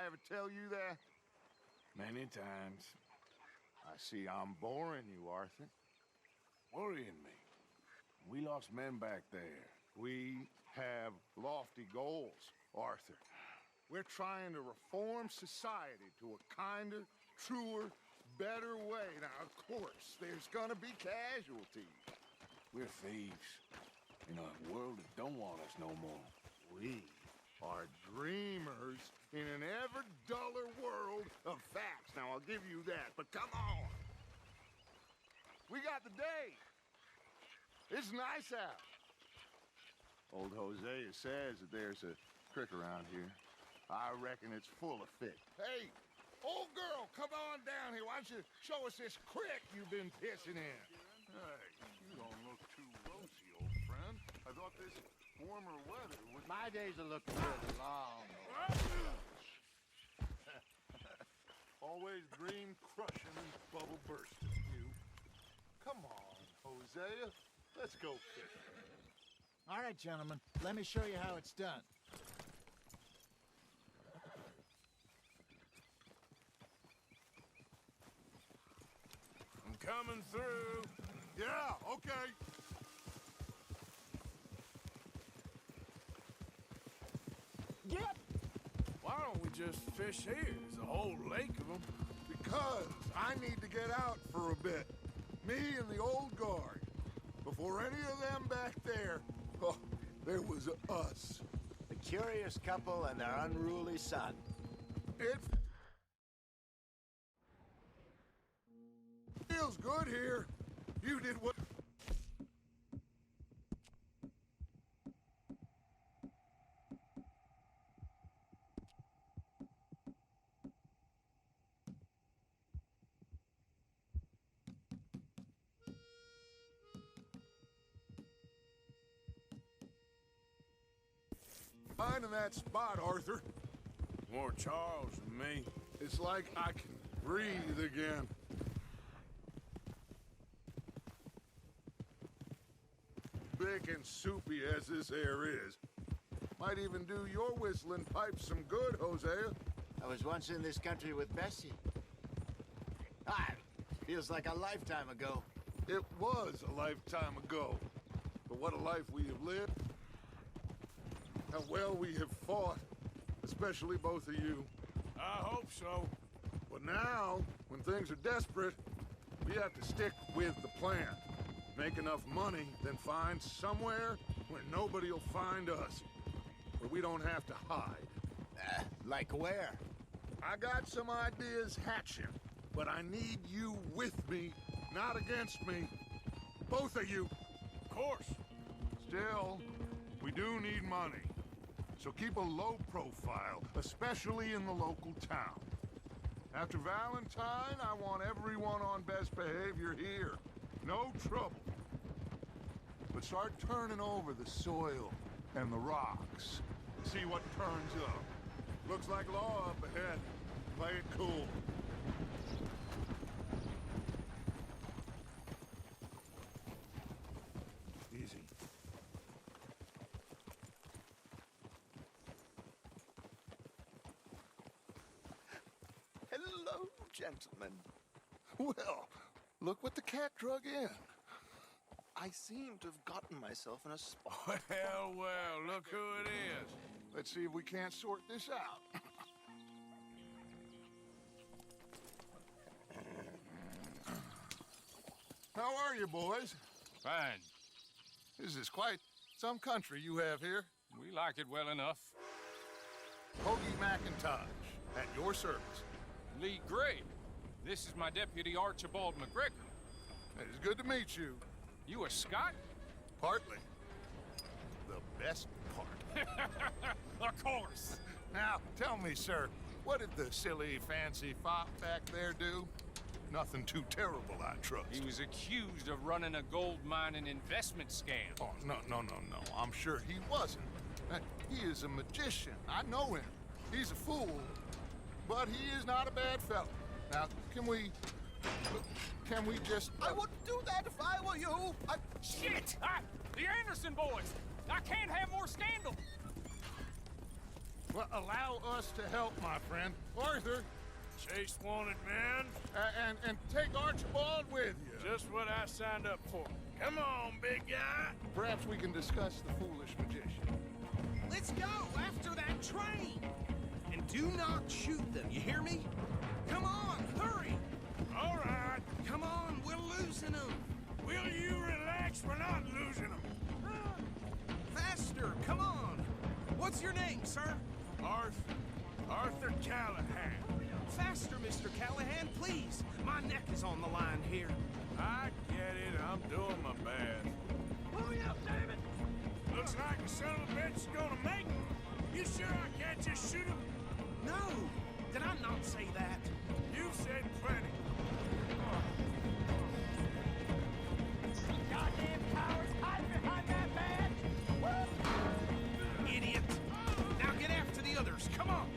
I ever tell you that? Many times. I see I'm boring you, Arthur. Worrying me. We lost men back there. We have lofty goals, Arthur. We're trying to reform society to a kinder, truer, better way. Now, of course, there's gonna be casualties. We're thieves. In a world that don't want us no more. We are dreamers in an ever duller world of facts. Now, I'll give you that, but come on. We got the day. It's nice out. Old Hosea says that there's a creek around here. I reckon it's full of fish. Hey, old girl, come on down here. Why don't you show us this creek you've been pissing in? Hey, you don't look too rosy, old friend. I thought this warmer weather would... My days are looking really long. Always dream crushing and bubble bursting, you. Come on, Hosea. Let's go fishing. All right, gentlemen, let me show you how it's done. I'm coming through. Yeah, okay. Get! Why don't we just fish here? There's a whole lake of them. Because I need to get out for a bit. Me and the old guard. Before any of them back there, oh, there was us. The curious couple and their unruly son. It feels good here. You did what... Finding that spot, Arthur. More Charles than me. It's like I can breathe again. Thick and soupy as this air is. Might even do your whistling pipes some good, Hosea. I was once in this country with Bessie. Feels like a lifetime ago. It was a lifetime ago. But what a life we have lived. How well we have fought. Especially both of you. I hope so. But now, when things are desperate, we have to stick with the plan. Make enough money, then find somewhere where nobody will find us. Where we don't have to hide. Like where? I got some ideas hatching, but I need you with me, not against me. Both of you. Of course. Still, we do need money. So keep a low profile, especially in the local town. After Valentine, I want everyone on best behavior here. No trouble. But start turning over the soil and the rocks. See what turns up. Looks like law up ahead. Play it cool. Easy. Hello, gentlemen. Well, look what the cat drug in. I seem to have gotten myself in a spot. Well, look who it is. Let's see if we can't sort this out. How are you, boys? Fine. This is quite some country you have here. We like it well enough. Hoagie McIntosh, at your service. Lee Gray. This is my deputy Archibald McGregor. It is good to meet you. You a Scot? Partly. The best part. Of course. Now, tell me, sir, what did the silly, fancy fop back there do? Nothing too terrible, I trust. He was accused of running a gold mining investment scam. Oh, no. I'm sure he wasn't. He is a magician. I know him. He's a fool. But he is not a bad fellow. Now, can we just... I wouldn't do that if I were you. Shit! The Anderson boys! I can't have more scandal! Well, allow us to help, my friend. Arthur, Chase wanted man. and take Archibald with you. Just what I signed up for. Come on, big guy. Perhaps we can discuss the foolish magician. Let's go after that train! And do not shoot them, you hear me? Come on, hurry! All right. Come on, we're losing them! Will you relax? We're not losing them. Faster, come on! What's your name, sir? Arthur Callahan. Faster, Mr. Callahan, please! My neck is on the line here. I get it. I'm doing my best. Hurry up, David! Looks like the son of a bitch is gonna make it. You sure I can't just shoot him? No! Did I not say that? You said plenty. Goddamn cowards, hide behind that badge! Idiot! Now get after the others, come on!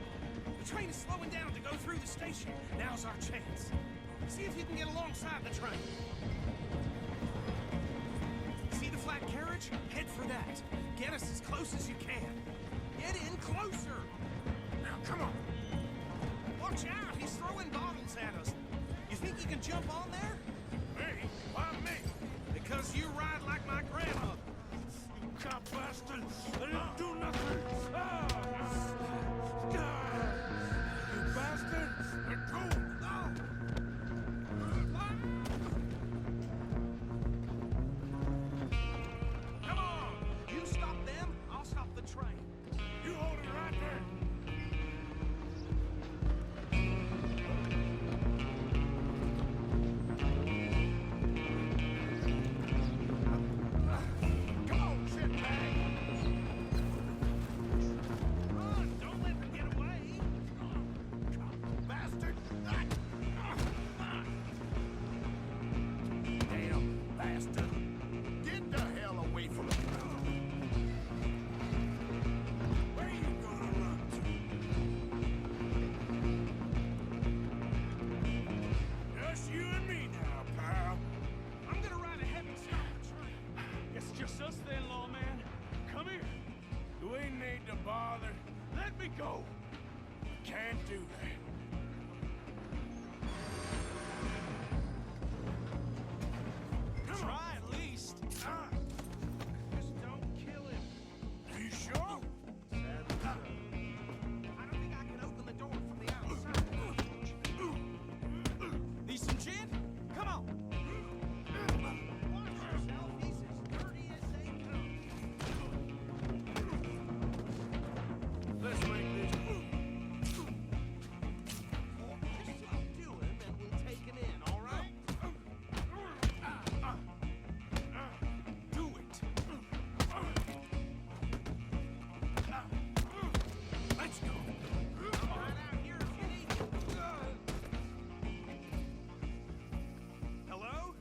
The train is slowing down to go through the station. Now's our chance. See if you can get alongside the train. See the flat carriage? Head for that. Get us as close as you can. Get in closer! Now, come on! Watch out! He's throwing bottles at us. You think you can jump on there? Me? Why me? Because you ride like my grandmother. You cop bastard! I didn't do nothing! You bastard! Let go! Come on! You stop them, I'll stop the train. You hold it right there! Come on, shitbag! Run! Don't let them get away! Bastard! Damn bastard! Get the hell away from me. Where you gonna run to? Just you and me now, pal. I'm gonna ride ahead and stop the train. It's just us then, lawman. Come here. We need to bother. Let me go. Can't do that. Come on. Try at least. Ah, Just don't kill him. you sure? I don't think I can open the door from the outside. Need some gin? Come on. Watch yourself. He's as dirty as they come. Let's make this. Just subdue him and we'll take him in, all right? Do it. Let's go. I'm right out here if you need me. Hello?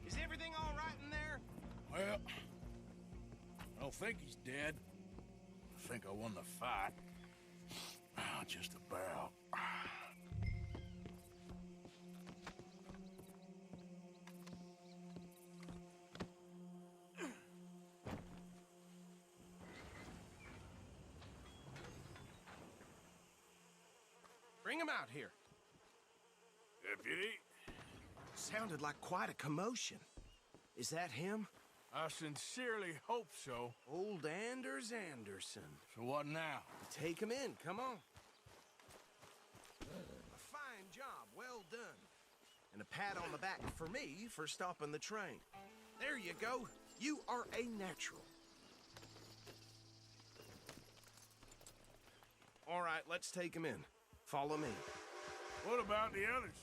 Is everything all right in there? Well, I don't think he's dead. I think I won the fight. Just about. Bring him out here. Deputy, Sounded like quite a commotion. Is that him? I sincerely hope so. Old Anders Anderson. So what now? Take him in, come on. A fine job, well done. And a pat on the back for me for stopping the train. There you go. You are a natural. All right, let's take him in. Follow me. What about the others?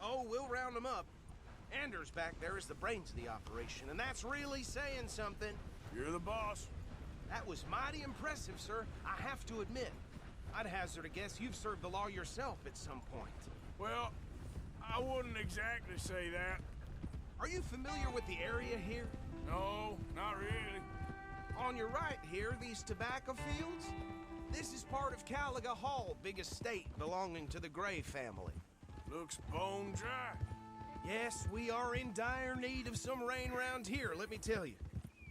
Oh, we'll round them up. Anders back there is the brains of the operation, and that's really saying something. You're the boss. That was mighty impressive, sir. I have to admit. I'd hazard a guess you've served the law yourself at some point. Well, I wouldn't exactly say that. Are you familiar with the area here? No, not really. On your right here, these tobacco fields? This is part of Caliga Hall, big estate belonging to the Gray family. Looks bone dry. Yes, we are in dire need of some rain round here, let me tell you.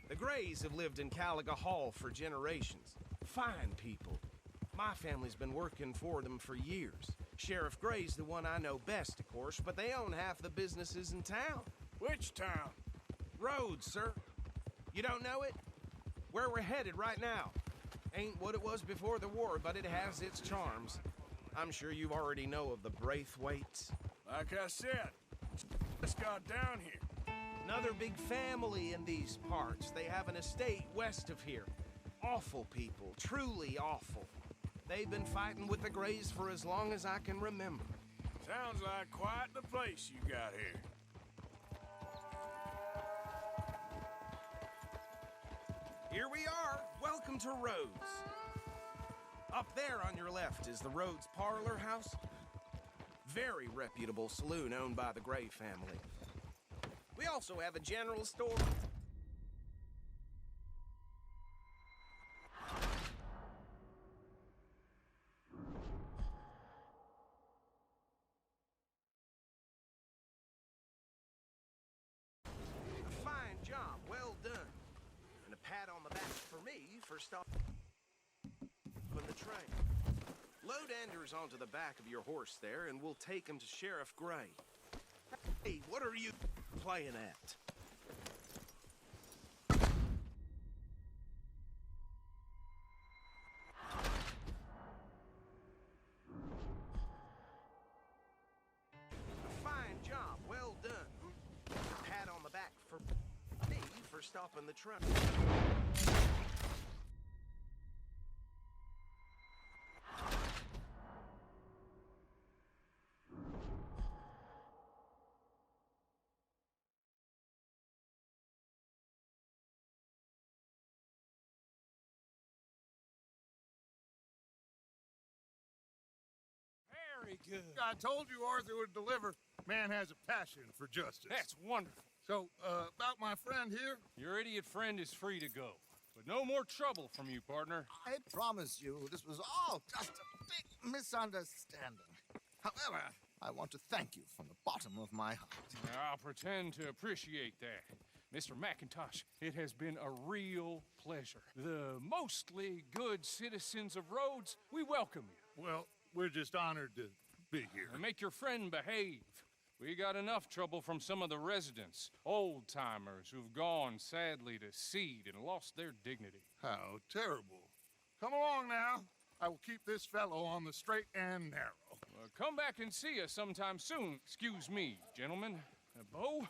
The Grays have lived in Caliga Hall for generations. Fine people. My family's been working for them for years. Sheriff Gray's the one I know best, of course, but they own half the businesses in town. Which town? Rhodes, sir. You don't know it? Where we're headed right now. Ain't what it was before the war, but it has its charms. I'm sure you already know of the Braithwaites. Like I said, just got down here. Another big family in these parts. They have an estate west of here. Awful people, truly awful. They've been fighting with the Grays for as long as I can remember. Sounds like quite the place you got here. Here we are. Welcome to Rhodes. Up there on your left is the Rhodes Parlor House. Very reputable saloon owned by the Gray family. We also have a general store. A fine job, well done. And a pat on the back for me for stopping the train. Load Anders onto the back of your horse there, and we'll take him to Sheriff Gray. Hey, what are you playing at? A fine job, well done. A pat on the back for me for stopping the train. Very good. I told you Arthur would deliver. Man has a passion for justice. That's wonderful. So, about my friend here? Your idiot friend is free to go. But no more trouble from you, partner. I promise you this was all just a big misunderstanding. However, I want to thank you from the bottom of my heart. I'll pretend to appreciate that. Mr. McIntosh, it has been a real pleasure. The mostly good citizens of Rhodes, we welcome you. Well, we're just honored to be here. And make your friend behave. We got enough trouble from some of the residents, old-timers who've gone, sadly, to seed and lost their dignity. How terrible. Come along now. I will keep this fellow on the straight and narrow. Come back and see us sometime soon. Excuse me, gentlemen. Bo,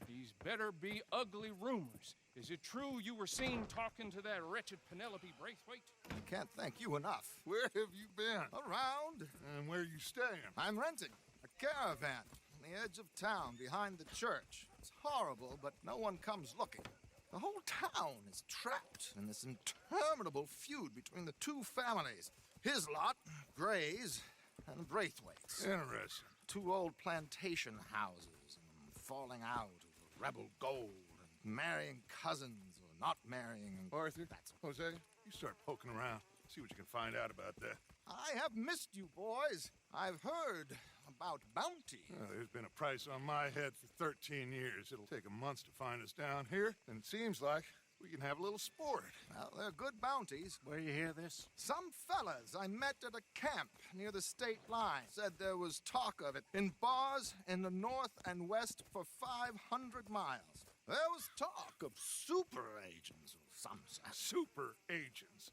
these better be ugly rumors. Is it true you were seen talking to that wretched Penelope Braithwaite? I can't thank you enough. Where have you been? Around. And where you staying? I'm renting a caravan on the edge of town behind the church. It's horrible, but no one comes looking. The whole town is trapped in this interminable feud between the two families. His lot, Gray's, and Braithwaite's. Interesting. Two old plantation houses, and falling out over rebel gold, and marrying cousins or not marrying. And Arthur, that's Jose, you start poking around. See what you can find out about that. I have missed you, boys. I've heard about bounty. There's been a price on my head for 13 years. It'll take a month to find us down here, and it seems like we can have a little sport. Well, they're good bounties. Where you hear this? Some fellas I met at a camp near the state line said there was talk of it in bars in the north and west for 500 miles. There was talk of super agents of some sort. Super agents.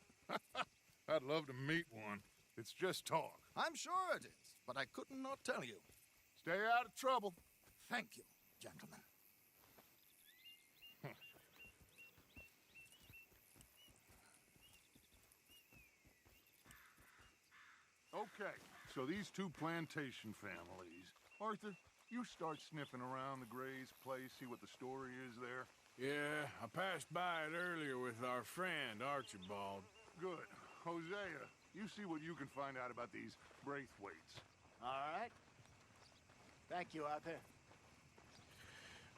I'd love to meet one. It's just talk. I'm sure it is, but I could not tell you. Stay out of trouble. Thank you, gentlemen. Okay, so these two plantation families. Arthur, you start sniffing around the Gray's place, see what the story is there. Yeah, I passed by it earlier with our friend, Archibald. Good. Hosea, you see what you can find out about these Braithwaites. All right. Thank you, Arthur.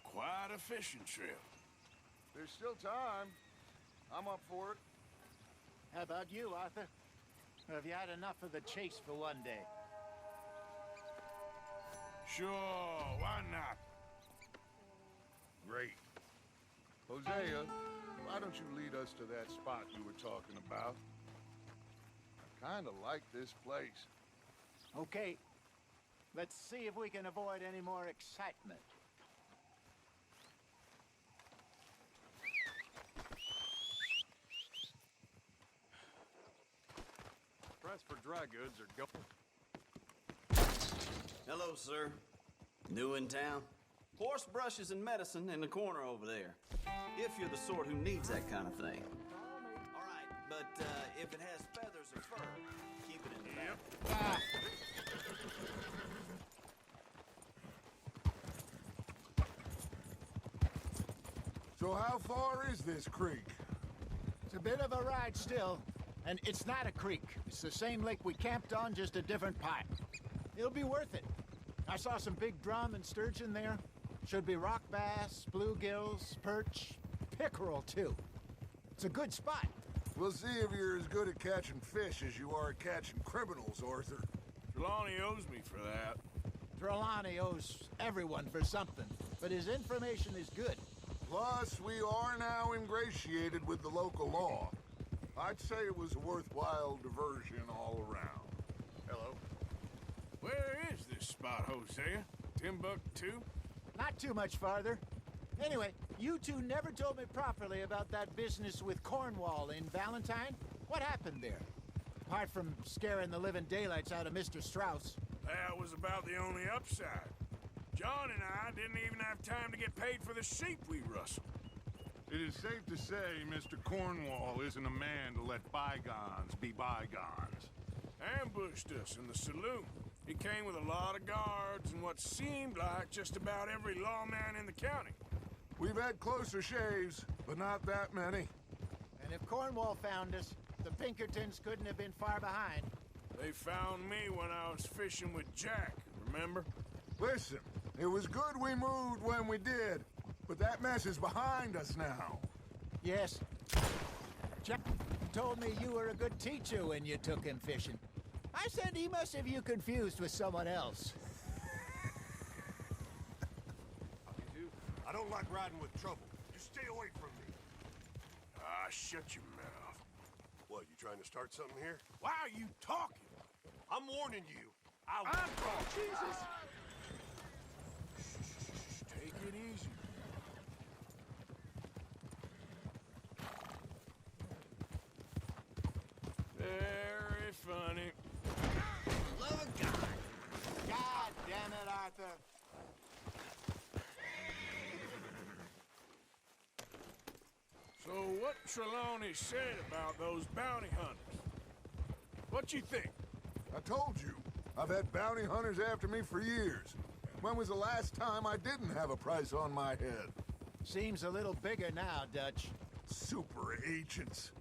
Quite a fishing trip. There's still time. I'm up for it. How about you, Arthur? Or have you had enough of the chase for one day? Sure, why not? Great. Hosea, why don't you lead us to that spot you were talking about? I kinda like this place. Okay, let's see if we can avoid any more excitement. Price for dry goods are go. Hello, sir. New in town? Horse brushes and medicine in the corner over there. If you're the sort who needs that kind of thing. All right, but if it has feathers or fur, keep it in the back. So how far is this creek? It's a bit of a ride still, and it's not a creek. It's the same lake we camped on, just a different pipe. It'll be worth it. I saw some big drum and sturgeon there. Should be rock bass, bluegills, perch, pickerel too. It's a good spot. We'll see if you're as good at catching fish as you are at catching criminals, Arthur. Trelawney owes me for that. Trelawney owes everyone for something, but his information is good. Plus, we are now ingratiated with the local law. I'd say it was a worthwhile diversion all around. Hello. Where is this spot, Hosea? Timbuktu? Not too much farther. Anyway, you two never told me properly about that business with Cornwall in Valentine. What happened there? Apart from scaring the living daylights out of Mr. Strauss. That was about the only upside. John and I didn't even have time to get paid for the sheep we rustled. It is safe to say Mr. Cornwall isn't a man to let bygones be bygones. Ambushed us in the saloon. He came with a lot of guards and what seemed like just about every lawman in the county. We've had closer shaves, but not that many. And if Cornwall found us, the Pinkertons couldn't have been far behind. They found me when I was fishing with Jack, remember? Listen, it was good we moved when we did, but that mess is behind us now. Yes. Jack told me you were a good teacher when you took him fishing. I said he must have you confused with someone else. I don't like riding with trouble. Just stay away from me. Ah, shut your mouth. What, you trying to start something here? Why are you talking? I'm warning you. I'm talking. Jesus! Take it easy. Very funny. Love of God. God damn it, Arthur. So what Trelawney said about those bounty hunters? What you think? I told you, I've had bounty hunters after me for years. When was the last time I didn't have a price on my head? Seems a little bigger now, Dutch. Super agents.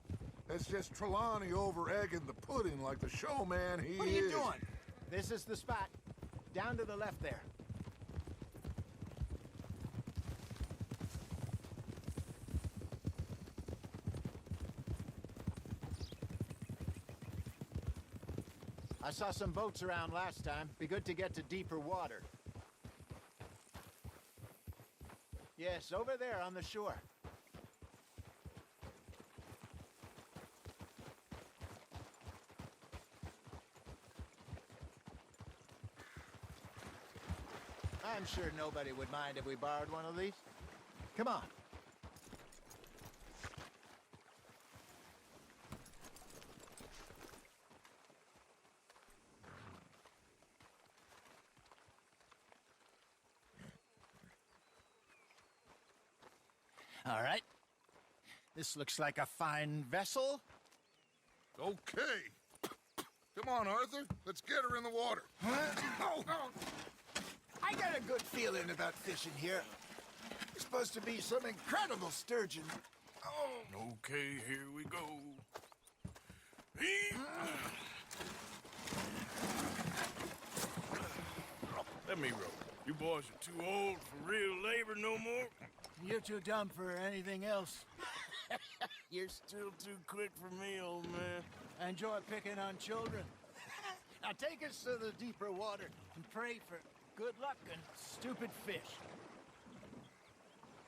That's just Trelawney over-egging the pudding like the showman he is. What are you doing? This is the spot. Down to the left there. I saw some boats around last time. Be good to get to deeper water. Yes, over there on the shore. I'm sure nobody would mind if we borrowed one of these. Come on. All right. This looks like a fine vessel. Okay. Come on, Arthur. Let's get her in the water. I got a good feeling about fishing here. It's supposed to be some incredible sturgeon. Okay, here we go. Let me row. You boys are too old for real labor no more. You're too dumb for anything else. You're still too quick for me, old man. I enjoy picking on children. Now take us to the deeper water and pray for good luck and stupid fish.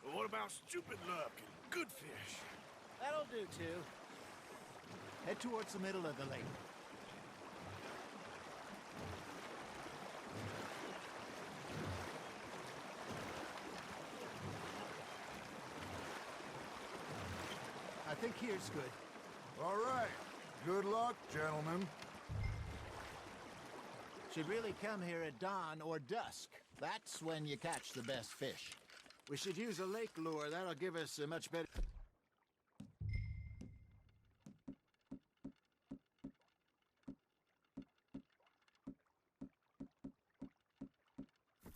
But what about stupid luck and good fish? That'll do, too. Head towards the middle of the lake. think here's good. All right. Good luck, gentlemen. Should really come here at dawn or dusk. That's when you catch the best fish. We should use a lake lure. That'll give us a much better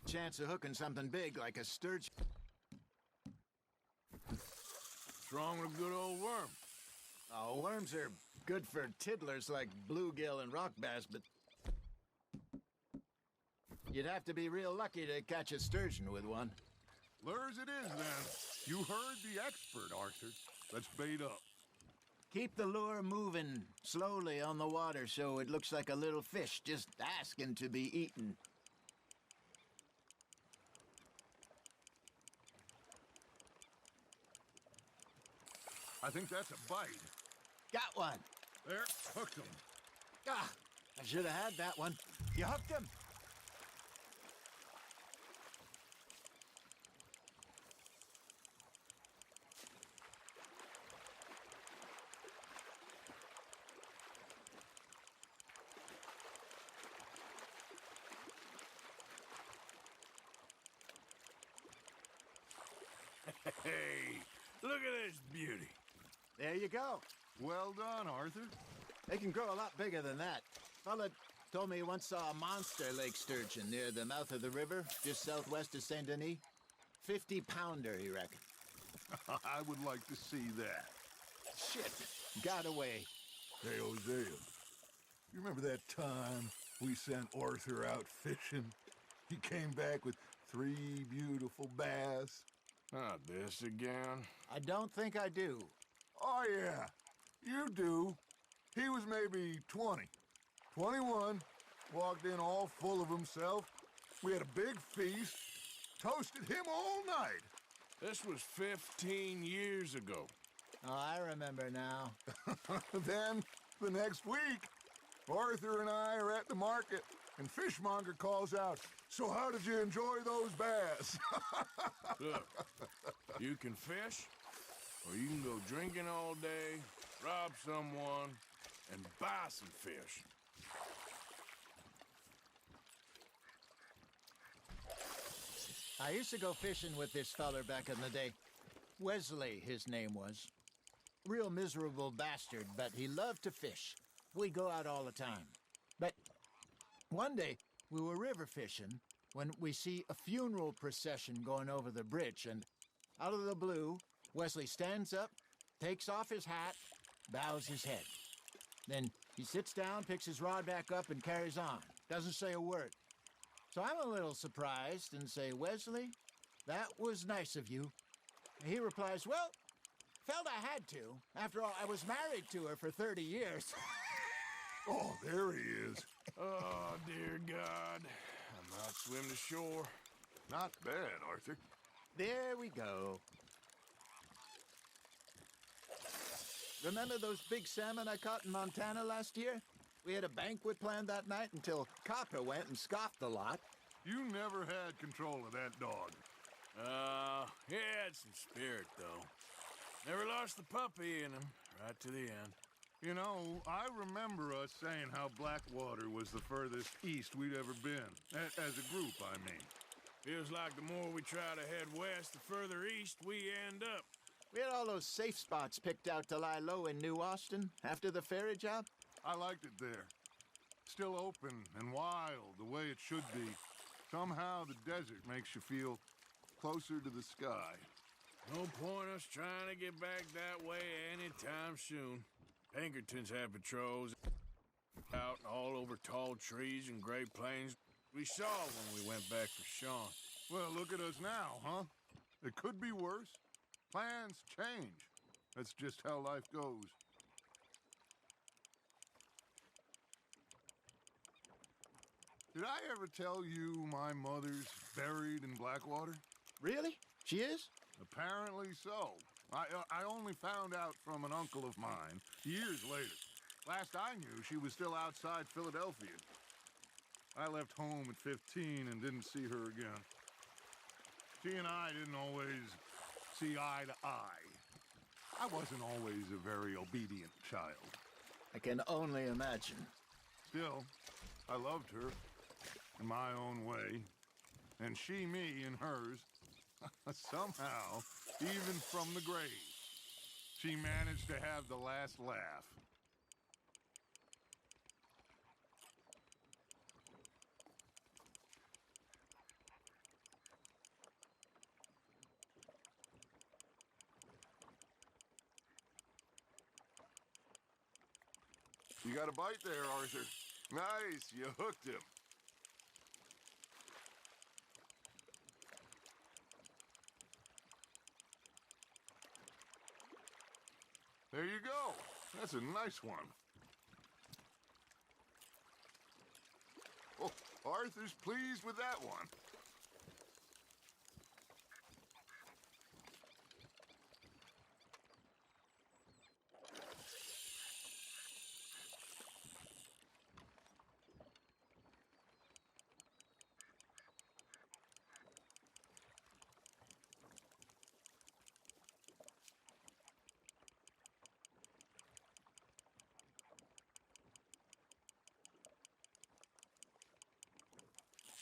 chance of hooking something big like a sturgeon. What's wrong with a good old worm? Oh, worms are good for tiddlers like bluegill and rock bass, but you'd have to be real lucky to catch a sturgeon with one. Lures it is, then. You heard the expert, Arthur. Let's bait up. Keep the lure moving slowly on the water so it looks like a little fish just asking to be eaten. I think that's a bite. Got one. There, hooked him. Ah, I should have had that one. You hooked him. Hey, look at this beauty. There you go. Well done, Arthur. They can grow a lot bigger than that. Fella told me he once saw a monster lake sturgeon near the mouth of the river, just southwest of Saint Denis. 50-pounder, he reckoned. I would like to see that. Shit, got away. Hey, Hosea, you remember that time we sent Arthur out fishing? He came back with 3 beautiful bass. Not this again. I don't think I do. Oh, yeah, you do. He was maybe 20, 21, walked in all full of himself. We had a big feast, toasted him all night. This was 15 years ago. Oh, I remember now. Then, the next week, Arthur and I are at the market, and Fishmonger calls out, "So how did you enjoy those bass?" Look, you can fish, or you can go drinking all day, rob someone, and buy some fish. I used to go fishing with this feller back in the day. Wesley, his name was. Real miserable bastard, but he loved to fish. We'd go out all the time. But one day, we were river fishing when we see a funeral procession going over the bridge, and out of the blue, Wesley stands up, takes off his hat, bows his head. Then he sits down, picks his rod back up, and carries on. Doesn't say a word. So I'm a little surprised and say, "Wesley, that was nice of you." He replies, "Well, felt I had to. After all, I was married to her for 30 years. Oh, there he is. Oh, dear God. I might swim to shore. Not bad, Arthur. There we go. Remember those big salmon I caught in Montana last year? We had a banquet planned that night until Copper went and scoffed the lot. You never had control of that dog. He had some spirit, though. Never lost the puppy in him, right to the end. You know, I remember us saying how Blackwater was the furthest east we'd ever been. As a group, I mean. Feels like the more we try to head west, the further east we end up. We had all those safe spots picked out to lie low in New Austin after the ferry job. I liked it there. Still open and wild, the way it should be. Somehow the desert makes you feel closer to the sky. No point us trying to get back that way anytime soon. Pinkertons had patrols out all over tall trees and Great Plains. We saw when we went back for Sean. Well, look at us now, huh? It could be worse. Plans change. That's just how life goes. Did I ever tell you my mother's buried in Blackwater? Really? She is? Apparently so. I only found out from an uncle of mine years later. Last I knew, she was still outside Philadelphia. I left home at 15 and didn't see her again. She and I didn't always see eye to eye. I wasn't always a very obedient child. I can only imagine. Still, I loved her in my own way, and she me in hers. Somehow, even from the grave, she managed to have the last laugh. You got a bite there, Arthur. Nice, you hooked him. There you go. That's a nice one. Oh, Arthur's pleased with that one.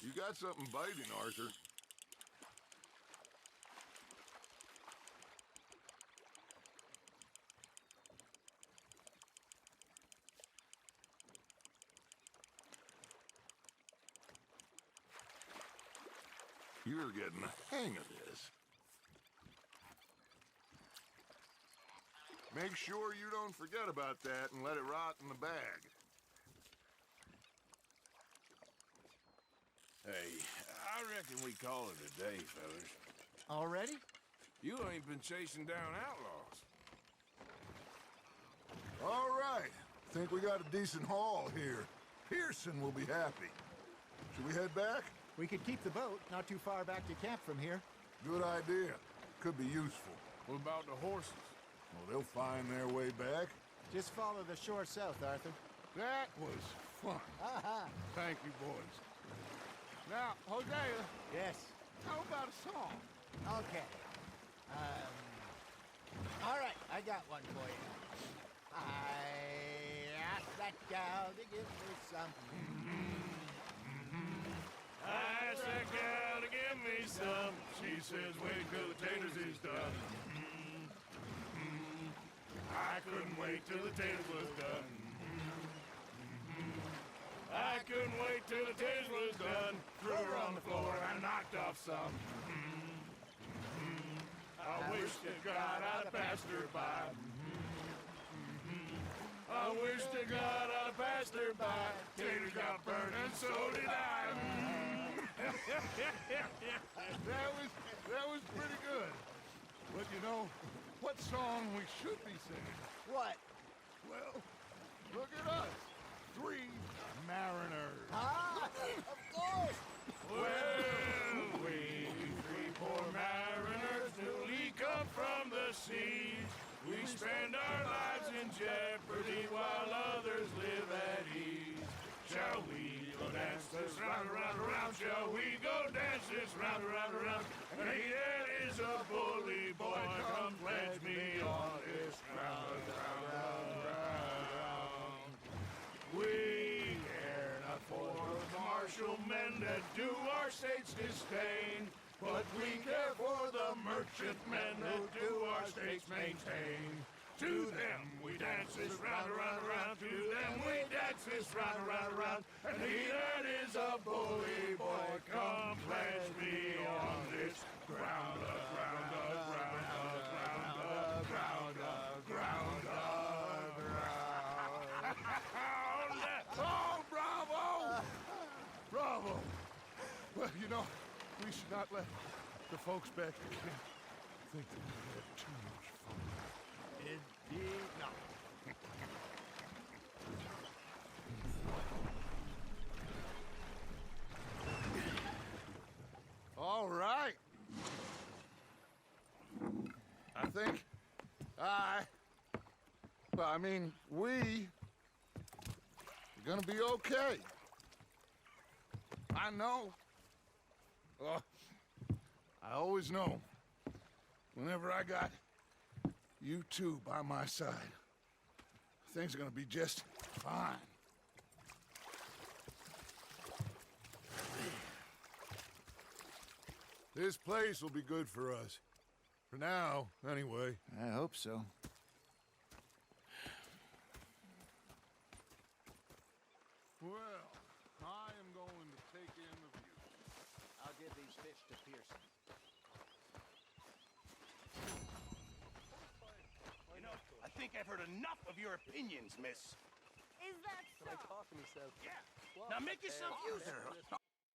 You got something biting, Arthur. You're getting the hang of this. Make sure you don't forget about that and let it rot in the bag. Hey, I reckon we call it a day, fellas. Already? You ain't been chasing down outlaws. All right. Think we got a decent haul here. Pearson will be happy. Should we head back? We could keep the boat not too far back to camp from here. Good idea. Could be useful. What about the horses? Well, they'll find their way back. Just follow the shore south, Arthur. That was fun. Aha! Thank you, boys. Now, Hosea, Yes. how about a song? Okay. All right, I got one for you. I asked that gal to give me some. I asked that gal to give me some. She says, wait till the taters is done. I couldn't wait till the taters was done. I couldn't wait till the taters was done. Threw her on the floor and knocked off some. I wish to God I'd passed her by. I wish to God I'd passed her by. Taters got burned and so did I. That was pretty good. But you know, what song we should be singing? What? Well, look at us. 3 mariners. Ah, of course. Well, we 3 poor mariners newly come from the seas. We spend our lives in jeopardy while others live at ease. Shall we go dance this round, around, around? Shall we go dance this round, around, around? And here is a bully boy, come pledge me on this ground, ground, ground. We care not for the martial men that do our state's disdain, but we care for the merchantmen who do our states maintain. To them we dance this round, around, around. To them we dance this round, around, around. And he that is a bully boy, come pledge me on this ground, ground, ground, ground, ground, ground, ground. Oh, bravo! Bravo! Well, you know, we should not let the folks back at camp think that we had too much fun. Indeed not. All right. I think we are gonna be okay. I know. I always know. Whenever I got You two by my side. Things are gonna be just fine. This place will be good for us. For now, anyway. I hope so. Well, I am going to take in the view. I'll give these fish to Pearson. You know, I think I've heard enough of your opinions, miss. Is that so? Yeah. Now make yourself useful.